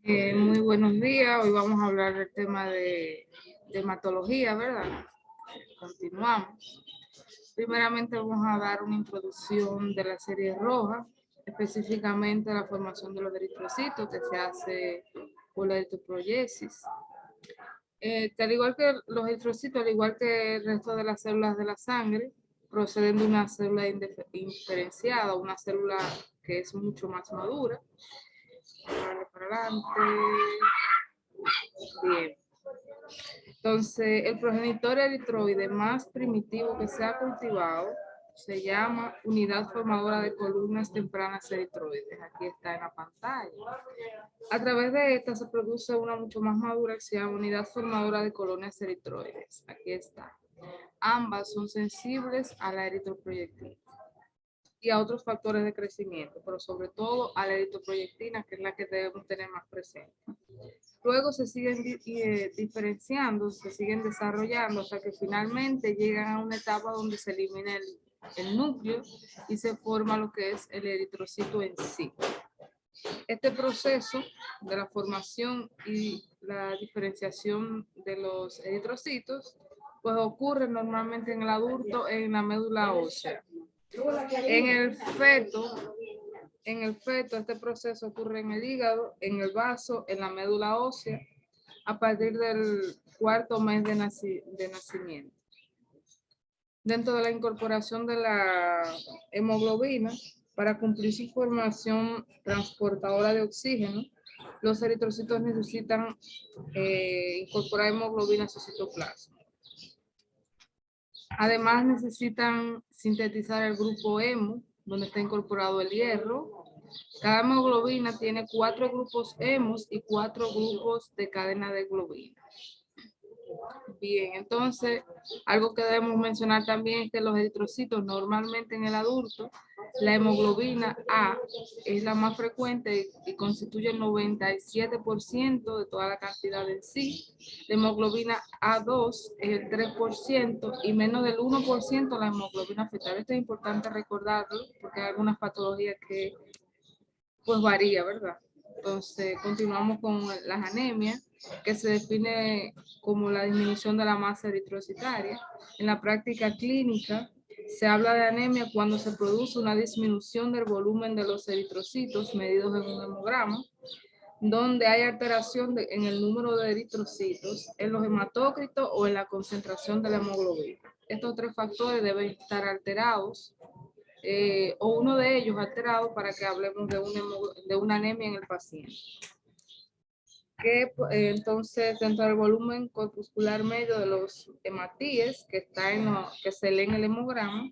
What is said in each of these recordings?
Muy buenos días. Hoy vamos a hablar del tema de hematología, ¿verdad? Continuamos. Primeramente vamos a dar una introducción de la serie roja, específicamente la formación de los eritrocitos que se hace por la eritropoyesis. Al igual que los eritrocitos, al igual que el resto de las células de la sangre, proceden de una célula indiferenciada, una célula que es mucho más madura. Para adelante. Bien. Entonces, el progenitor eritroide más primitivo que se ha cultivado se llama unidad formadora de columnas tempranas eritroides. Aquí está en la pantalla. A través de esta se produce una mucho más madura que se llama unidad formadora de colonias eritroides. Aquí está. Ambas son sensibles a la eritroproyectina y a otros factores de crecimiento, pero sobre todo a la eritroproyectina, que es la que debemos tener más presente. Luego se siguen diferenciando, se siguen desarrollando hasta que finalmente llegan a una etapa donde se elimina el núcleo y se forma lo que es el eritrocito en sí. Este proceso de la formación y la diferenciación de los eritrocitos pues ocurre normalmente en el adulto en la médula ósea. En el feto este proceso ocurre en el hígado, en el vaso, en la médula ósea, a partir del cuarto mes de nacimiento. Dentro de la incorporación de la hemoglobina, para cumplir su formación transportadora de oxígeno, los eritrocitos necesitan incorporar hemoglobina a su citoplasma. Además, necesitan sintetizar el grupo hemo, donde está incorporado el hierro. Cada hemoglobina tiene 4 grupos hemos y 4 grupos de cadena de globina. Bien, entonces, algo que debemos mencionar también es que los eritrocitos normalmente en el adulto, la hemoglobina A es la más frecuente y constituye el 97% de toda la cantidad en sí. La hemoglobina A2 es el 3% y menos del 1% la hemoglobina fetal. Esto es importante recordarlo porque hay algunas patologías que pues varía, ¿verdad? Entonces, continuamos con las anemias, que se define como la disminución de la masa eritrocitaria. En la práctica clínica, se habla de anemia cuando se produce una disminución del volumen de los eritrocitos medidos en un hemograma, donde hay alteración en el número de eritrocitos, en los hematócritos o en la concentración de la hemoglobina. Estos 3 factores deben estar alterados o uno de ellos alterado para que hablemos de una anemia en el paciente. Entonces, dentro del volumen corpuscular medio de los hematíes que se lee en el hemograma,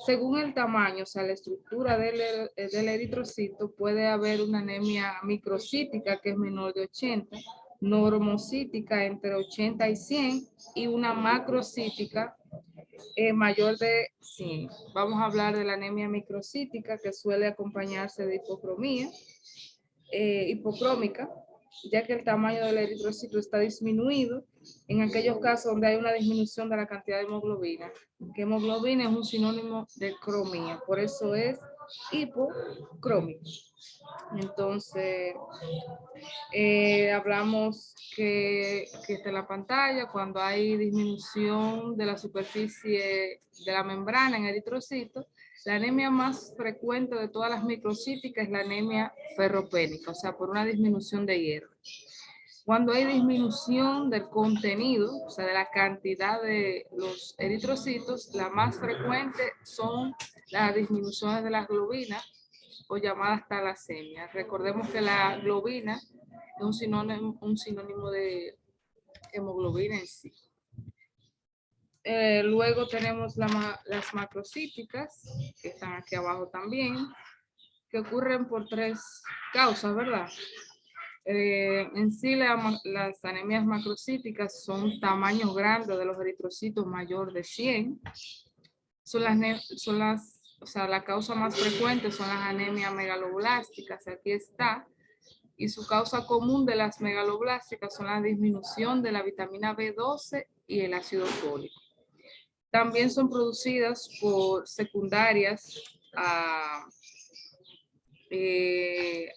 según el tamaño, o sea, la estructura del eritrocito, puede haber una anemia microcítica que es menor de 80, normocítica entre 80 y 100 y una macrocítica mayor de 100. Vamos a hablar de la anemia microcítica que suele acompañarse de hipocrómica, ya que el tamaño del eritrocito está disminuido en aquellos casos donde hay una disminución de la cantidad de hemoglobina, que hemoglobina es un sinónimo de cromía, por eso es hipocrómico. Entonces, hablamos que está en la pantalla, cuando hay disminución de la superficie de la membrana en eritrocitos, la anemia más frecuente de todas las microcíticas es la anemia ferropénica, o sea, por una disminución de hierro. Cuando hay disminución del contenido, o sea, de la cantidad de los eritrocitos, la más frecuente son las disminuciones de las globinas o llamadas talasemias. Recordemos que la globina es un sinónimo de hemoglobina en sí. Luego tenemos las macrocíticas, que están aquí abajo también, que ocurren por 3 causas, ¿verdad? En sí, las anemias macrocíticas son tamaños grandes de los eritrocitos mayor de 100. O sea, la causa más frecuente son las anemias megaloblásticas, aquí está. Y su causa común de las megaloblásticas son la disminución de la vitamina B12 y el ácido fólico. También son producidas por secundarias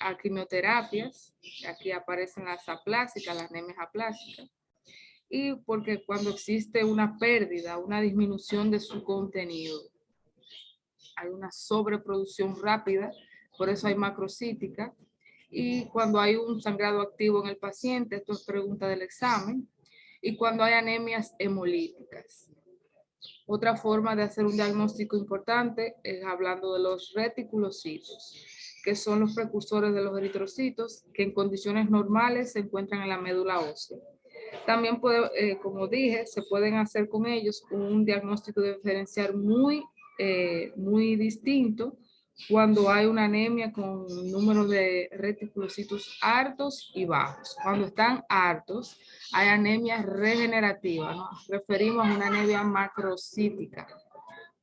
a quimioterapias, aquí aparecen las aplásicas, las anemias aplásicas, y porque cuando existe una pérdida, una disminución de su contenido, hay una sobreproducción rápida, por eso hay macrocítica, y cuando hay un sangrado activo en el paciente, esto es pregunta del examen, y cuando hay anemias hemolíticas. Otra forma de hacer un diagnóstico importante es hablando de los reticulocitos, que son los precursores de los eritrocitos, que en condiciones normales se encuentran en la médula ósea. También, como dije, se pueden hacer con ellos un diagnóstico diferencial muy distinto cuando hay una anemia con números de reticulocitos altos y bajos. Cuando están altos, hay anemia regenerativa, nos referimos a una anemia macrocítica.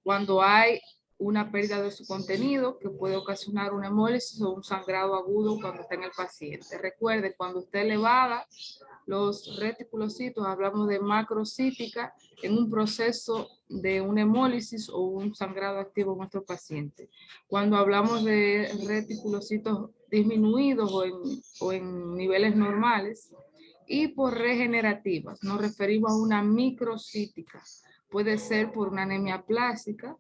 Cuando hay una pérdida de su contenido que puede ocasionar una hemólisis o un sangrado agudo cuando está en el paciente. Recuerde, cuando está elevada los reticulocitos, hablamos de macrocítica en un proceso de una hemólisis o un sangrado activo en nuestro paciente. Cuando hablamos de reticulocitos disminuidos o en niveles normales, y por regenerativas, nos referimos a una microcítica. Puede ser por una anemia plástica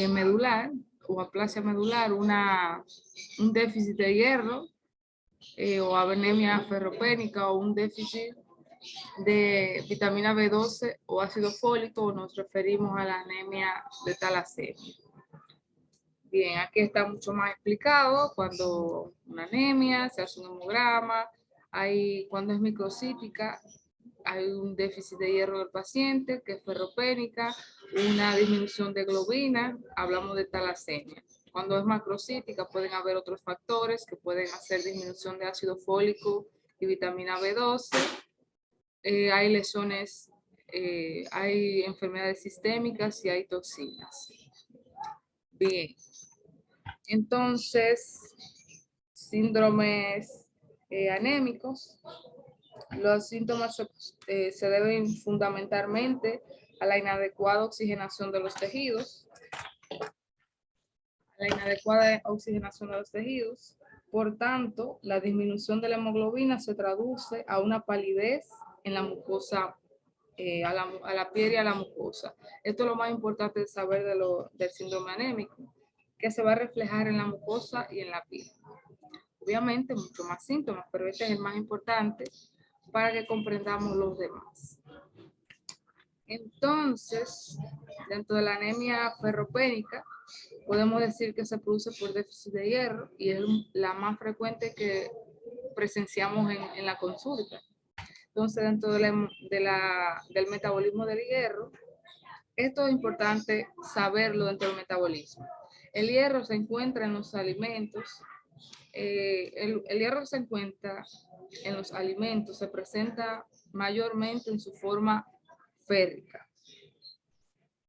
medular o aplasia medular, un déficit de hierro, o anemia ferropénica o un déficit de vitamina B12 o ácido fólico, o nos referimos a la anemia de talasemia. Bien, aquí está mucho más explicado cuando una anemia, se hace un hemograma, cuando es microcítica, hay un déficit de hierro del paciente, que es ferropénica, una disminución de globina, hablamos de talasemia. Cuando es macrocítica pueden haber otros factores que pueden hacer disminución de ácido fólico y vitamina B12. Hay lesiones, hay enfermedades sistémicas y hay toxinas. Bien, entonces, síndromes anémicos. Los síntomas se deben fundamentalmente a la inadecuada oxigenación de los tejidos. Por tanto, la disminución de la hemoglobina se traduce a una palidez en la mucosa, a la piel y a la mucosa. Esto es lo más importante de saber del síndrome anémico, que se va a reflejar en la mucosa y en la piel. Obviamente, muchos más síntomas, pero este es el más importante para que comprendamos los demás. Entonces, dentro de la anemia ferropénica, podemos decir que se produce por déficit de hierro y es la más frecuente que presenciamos en la consulta. Entonces, dentro del metabolismo del hierro, esto es importante saberlo dentro del metabolismo. El hierro se encuentra en los alimentos. El hierro se encuentra en los alimentos, se presenta mayormente en su forma férrica.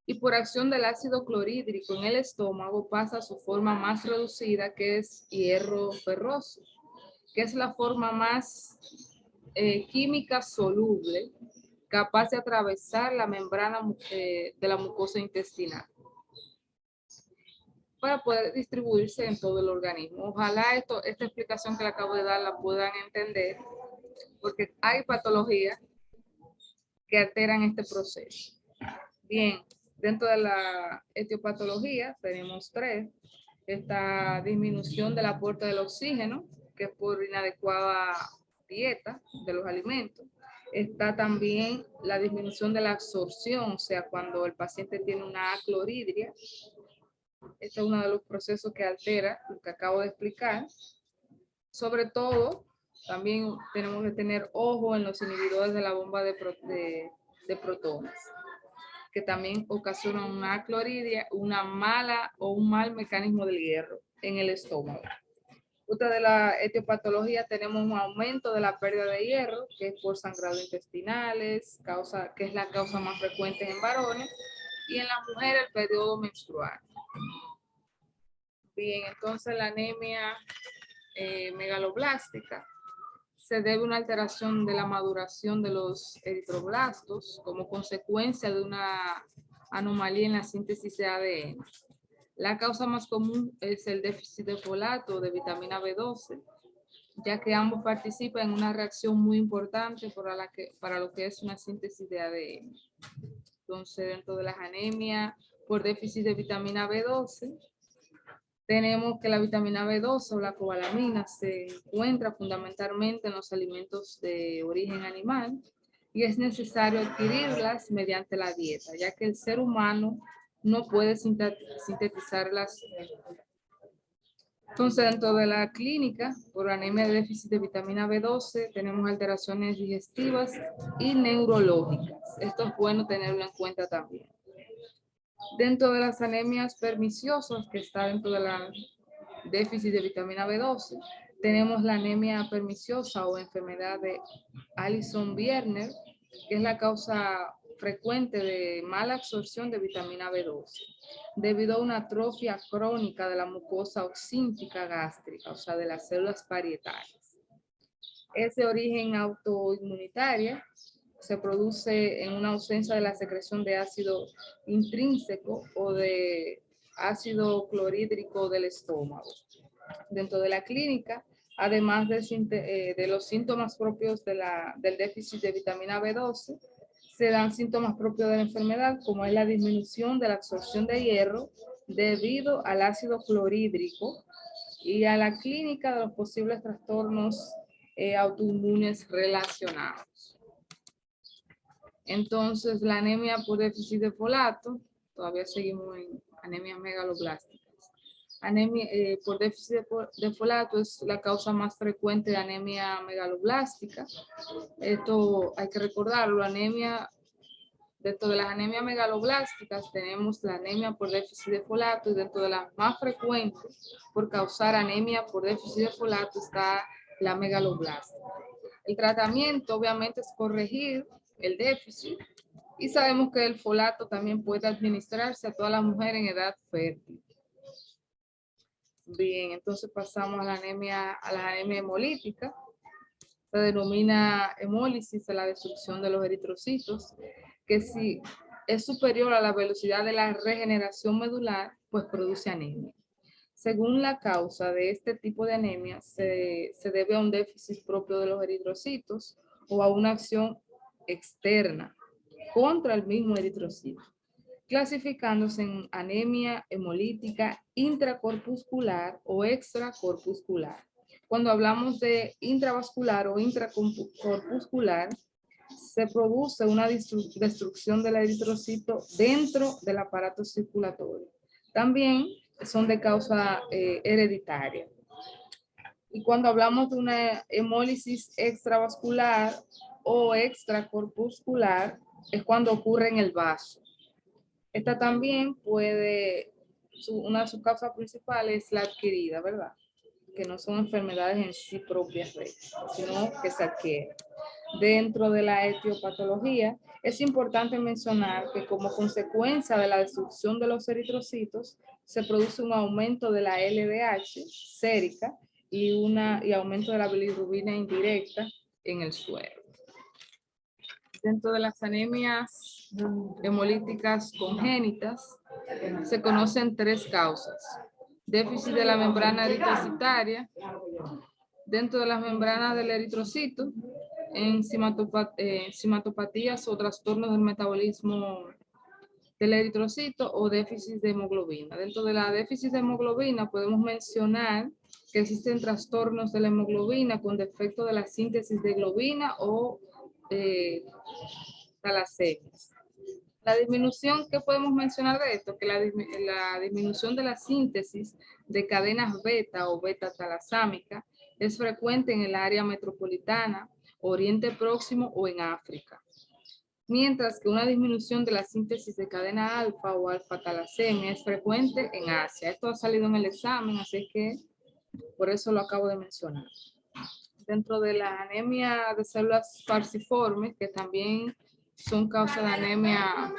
Y por acción del ácido clorhídrico en el estómago pasa a su forma más reducida, que es hierro ferroso, que es la forma más química soluble, capaz de atravesar la membrana de la mucosa intestinal para poder distribuirse en todo el organismo. Ojalá esta explicación que le acabo de dar la puedan entender, porque hay patologías que alteran este proceso. Bien, dentro de la etiopatología tenemos 3. Esta disminución del aporte del oxígeno, que es por inadecuada dieta de los alimentos. Está también la disminución de la absorción, o sea, cuando el paciente tiene una acloridria. Este es uno de los procesos que altera lo que acabo de explicar. Sobre todo, también tenemos que tener ojo en los inhibidores de la bomba de protones, que también ocasionan una acloridria, una mala o un mal mecanismo del hierro en el estómago. Otra de la etiopatología, tenemos un aumento de la pérdida de hierro, que es por sangrado intestinales, que es la causa más frecuente en varones, y en la mujer el periodo menstrual. Bien, entonces la anemia megaloblástica se debe a una alteración de la maduración de los eritroblastos como consecuencia de una anomalía en la síntesis de ADN. La causa más común es el déficit de folato o de vitamina B12, ya que ambos participan en una reacción muy importante para lo que es una síntesis de ADN. Entonces, dentro de las anemias por déficit de vitamina B12, tenemos que la vitamina B12 o la cobalamina se encuentra fundamentalmente en los alimentos de origen animal y es necesario adquirirlas mediante la dieta, ya que el ser humano no puede sintetizarlas. Entonces, dentro de la clínica, por anemia de déficit de vitamina B12, tenemos alteraciones digestivas y neurológicas. Esto es bueno tenerlo en cuenta también. Dentro de las anemias perniciosas, que está dentro de la déficit de vitamina B12, tenemos la anemia perniciosa o enfermedad de Allison-Wierner, que es la causa frecuente de mala absorción de vitamina B12, debido a una atrofia crónica de la mucosa oxíntica gástrica, o sea, de las células parietales. Es de origen autoinmunitaria, se produce en una ausencia de la secreción de ácido intrínseco o de ácido clorhídrico del estómago. Dentro de la clínica, además de los síntomas propios del déficit de vitamina B12, se dan síntomas propios de la enfermedad, como es la disminución de la absorción de hierro debido al ácido clorhídrico y a la clínica de los posibles trastornos autoinmunes relacionados. Entonces, la anemia por déficit de folato, todavía seguimos en anemia megaloblástica. Anemia por déficit de folato es la causa más frecuente de anemia megaloblástica. Esto hay que recordarlo, dentro de las anemias megaloblásticas tenemos la anemia por déficit de folato y dentro de las más frecuentes por causar anemia por déficit de folato está la megaloblástica. El tratamiento obviamente es corregir el déficit y sabemos que el folato también puede administrarse a todas las mujeres en edad fértil. Bien, entonces pasamos a la anemia hemolítica. Se denomina hemólisis a la destrucción de los eritrocitos, que si es superior a la velocidad de la regeneración medular, pues produce anemia. Según la causa de este tipo de anemia, se debe a un déficit propio de los eritrocitos o a una acción externa contra el mismo eritrocito, clasificándose en anemia hemolítica intracorpuscular o extracorpuscular. Cuando hablamos de intravascular o intracorpuscular, se produce una destrucción del eritrocito dentro del aparato circulatorio. También son de causa hereditaria. Y cuando hablamos de una hemólisis extravascular o extracorpuscular, es cuando ocurre en el vaso. Esta también una de sus causas principales es la adquirida, ¿verdad? Que no son enfermedades en sí propias de ella, sino que se adquieren. Dentro de la etiopatología, es importante mencionar que como consecuencia de la destrucción de los eritrocitos, se produce un aumento de la LDH sérica y aumento de la bilirrubina indirecta en el suero. Dentro de las anemias hemolíticas congénitas, se conocen tres causas. Déficit de la membrana eritrocitaria, dentro de las membranas del eritrocito, enzimatopatías o trastornos del metabolismo del eritrocito o déficit de hemoglobina. Dentro de la déficit de hemoglobina podemos mencionar que existen trastornos de la hemoglobina con defecto de la síntesis de globina o talasemias. La disminución, ¿qué podemos mencionar de esto? Que la disminución de la síntesis de cadenas beta o beta talasámica es frecuente en el área metropolitana, Oriente Próximo o en África. Mientras que una disminución de la síntesis de cadena alfa o alfa talasemia es frecuente en Asia. Esto ha salido en el examen, así que por eso lo acabo de mencionar. Dentro de la anemia de células falciformes, que también son causa de anemia.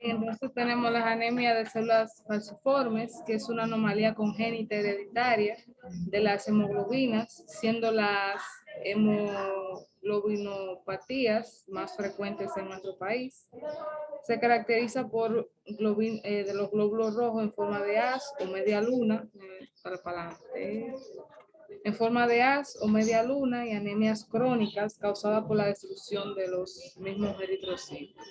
Entonces tenemos las anemias de células falciformes, que es una anomalía congénita hereditaria de las hemoglobinas, siendo las hemoglobinopatías más frecuentes en nuestro país. Se caracteriza por de los glóbulos rojos en forma de haz o media luna, para adelante, en forma de haz o media luna y anemias crónicas causadas por la destrucción de los mismos eritrocitos.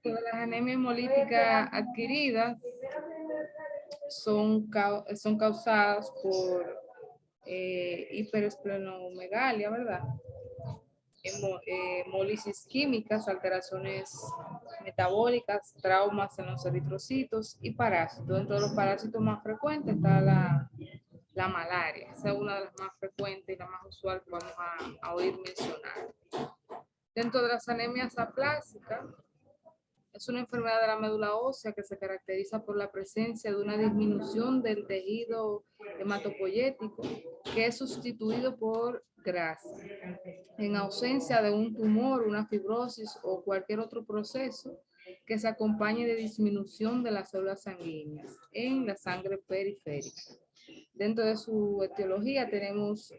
Las anemias hemolíticas adquiridas son causadas por hiperesplenomegalia, ¿verdad? Hemólisis químicas, alteraciones metabólicas, traumas en los eritrocitos y parásitos. Dentro de los parásitos más frecuentes está la malaria. Esa es una de las más frecuentes y la más usual que vamos a oír mencionar. Dentro de las anemias aplásicas, es una enfermedad de la médula ósea que se caracteriza por la presencia de una disminución del tejido hematopoyético que es sustituido por grasa. En ausencia de un tumor, una fibrosis o cualquier otro proceso que se acompañe de disminución de las células sanguíneas en la sangre periférica. Dentro de su etiología tenemos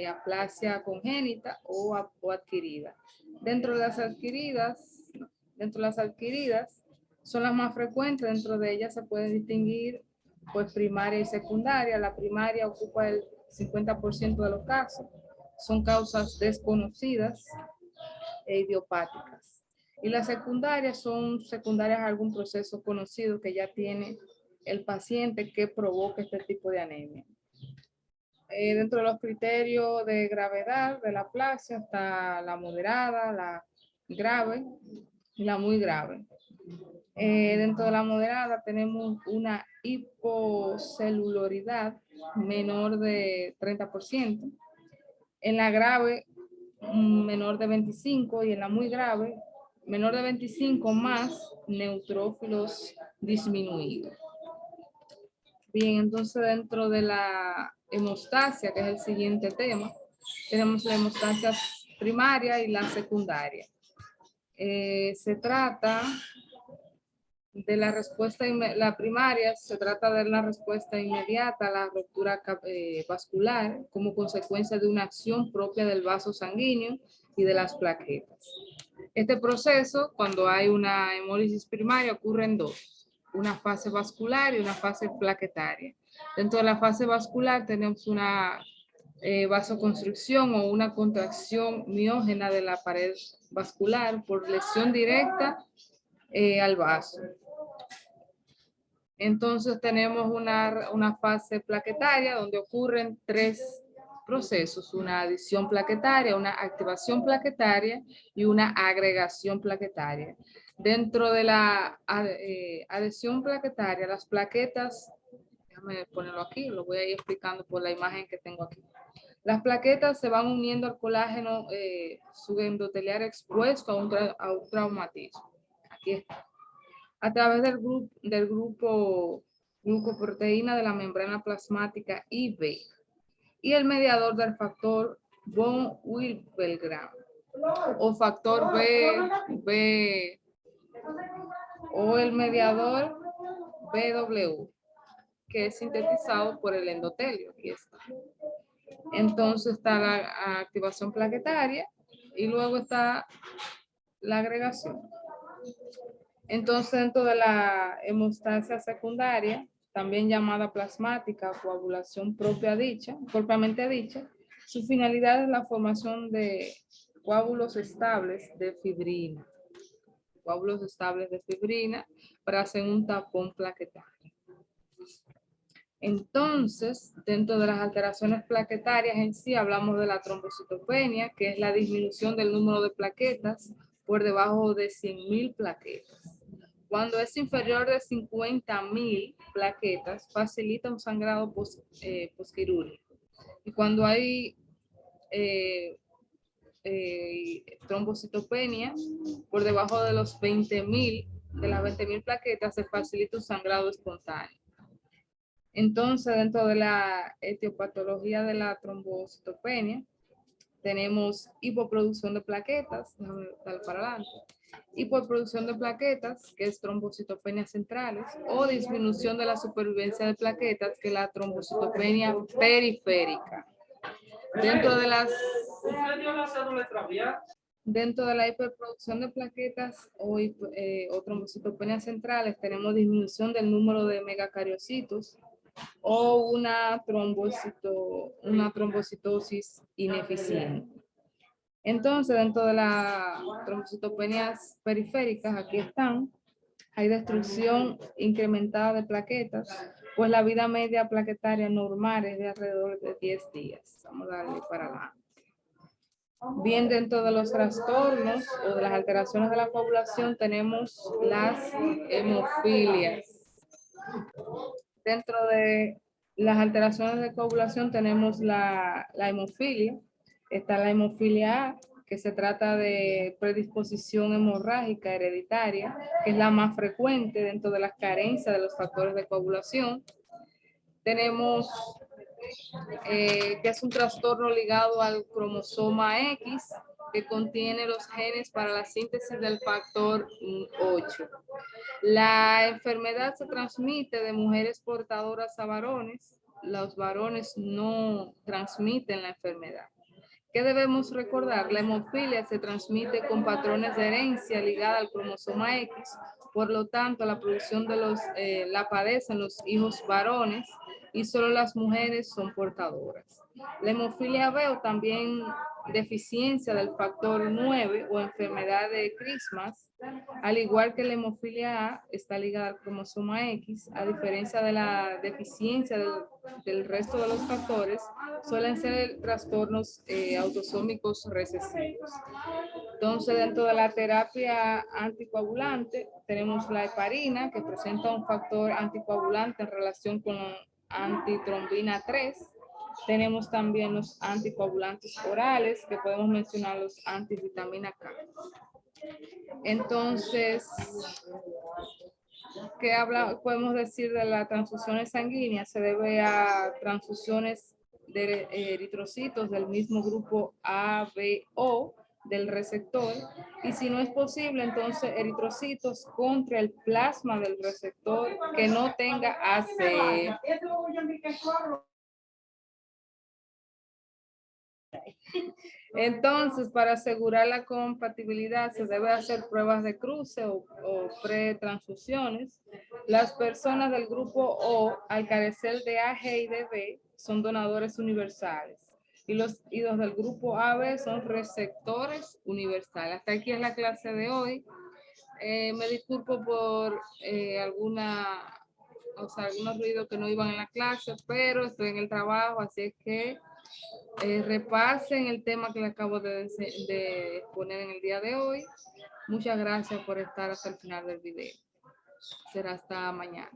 aplasia congénita o adquirida. Dentro de las adquiridas son las más frecuentes. Dentro de ellas se pueden distinguir pues primaria y secundaria. La primaria ocupa el 50% de los casos. Son causas desconocidas e idiopáticas. Y las secundarias son secundarias a algún proceso conocido que ya tiene el paciente que provoca este tipo de anemia. Dentro de los criterios de gravedad de la aplasia está la moderada, la grave y la muy grave. Dentro de la moderada tenemos una hipocelularidad menor de 30%. En la grave, menor de 25%, y en la muy grave, menor de 25 más neutrófilos disminuidos. Bien, entonces dentro de la hemostasia, que es el siguiente tema, tenemos la hemostasia primaria y la secundaria. Se trata de la respuesta, la primaria se trata de la respuesta inmediata a la ruptura vascular como consecuencia de una acción propia del vaso sanguíneo y de las plaquetas. Este proceso, cuando hay una hemólisis primaria, ocurre en dos: una fase vascular y una fase plaquetaria. Dentro de la fase vascular tenemos una vasoconstricción o una contracción miógena de la pared vascular por lesión directa al vaso. Entonces tenemos una fase plaquetaria donde ocurren tres procesos: una adición plaquetaria, una activación plaquetaria y una agregación plaquetaria. Dentro de la adhesión plaquetaria, las plaquetas, déjame ponerlo aquí, lo voy a ir explicando por la imagen que tengo aquí. Las plaquetas se van uniendo al colágeno subendotelial expuesto a un traumatismo. Aquí está. A través del grupo glucoproteína de la membrana plasmática IB y el mediador del factor von Willebrand o factor B o el mediador BW, que es sintetizado por el endotelio. Aquí está. Entonces está la activación plaquetaria y luego está la agregación. Entonces, dentro de la hemostasia secundaria, también llamada plasmática, coagulación propiamente dicha, su finalidad es la formación de coágulos estables de fibrina. Coágulos estables de fibrina para hacer un tapón plaquetario. Entonces, dentro de las alteraciones plaquetarias en sí, hablamos de la trombocitopenia, que es la disminución del número de plaquetas por debajo de 100.000 plaquetas. Cuando es inferior de 50.000 plaquetas, facilita un sangrado posquirúrgico. Y cuando hay trombocitopenia por debajo de los 20.000, de las 20.000 plaquetas, se facilita un sangrado espontáneo. Entonces, dentro de la etiopatología de la trombocitopenia, tenemos hipoproducción de plaquetas, déjame dar para adelante, hipoproducción de plaquetas, que es trombocitopenias centrales, o disminución de la supervivencia de plaquetas, que es la trombocitopenia periférica. Dentro de las Dentro de la hiperproducción de plaquetas o trombocitopenias centrales tenemos disminución del número de megacariocitos o una trombocitosis ineficiente. Entonces, dentro de las trombocitopenias periféricas, aquí están, hay destrucción incrementada de plaquetas, pues la vida media plaquetaria normal es de alrededor de 10 días. Vamos a darle para adelante. Bien, dentro de los trastornos o de las alteraciones de la coagulación tenemos las hemofilias. Dentro de las alteraciones de coagulación tenemos la hemofilia. Está la hemofilia A, que se trata de predisposición hemorrágica hereditaria, que es la más frecuente dentro de las carencias de los factores de coagulación. Tenemos que es un trastorno ligado al cromosoma X, que contiene los genes para la síntesis del factor 8. La enfermedad se transmite de mujeres portadoras a varones. Los varones no transmiten la enfermedad. ¿Qué debemos recordar? La hemofilia se transmite con patrones de herencia ligada al cromosoma X, por lo tanto la producción de la padecen los hijos varones y solo las mujeres son portadoras. La hemofilia B o también deficiencia del factor 9 o enfermedad de Christmas, al igual que la hemofilia A, está ligada al cromosoma X, a diferencia de la deficiencia del resto de los factores, suelen ser trastornos autosómicos recesivos. Entonces, dentro de la terapia anticoagulante, tenemos la heparina, que presenta un factor anticoagulante en relación con antitrombina 3. Tenemos también los anticoagulantes orales, que podemos mencionar los antivitamina K. Entonces, ¿qué podemos decir de las transfusiones sanguíneas? Se debe a transfusiones de eritrocitos del mismo grupo A, B, O del receptor, y si no es posible, entonces eritrocitos contra el plasma del receptor que no tenga AC. Entonces, para asegurar la compatibilidad se debe hacer pruebas de cruce o pretransfusiones. Las personas del grupo O, al carecer de A, G y de B, son donadores universales. Y los del grupo AB son receptores universales. Hasta aquí es la clase de hoy. Me disculpo por algunos ruidos que no iban en la clase, pero estoy en el trabajo, así es que repasen el tema que les acabo de poner en el día de hoy. Muchas gracias por estar hasta el final del video. Será hasta mañana.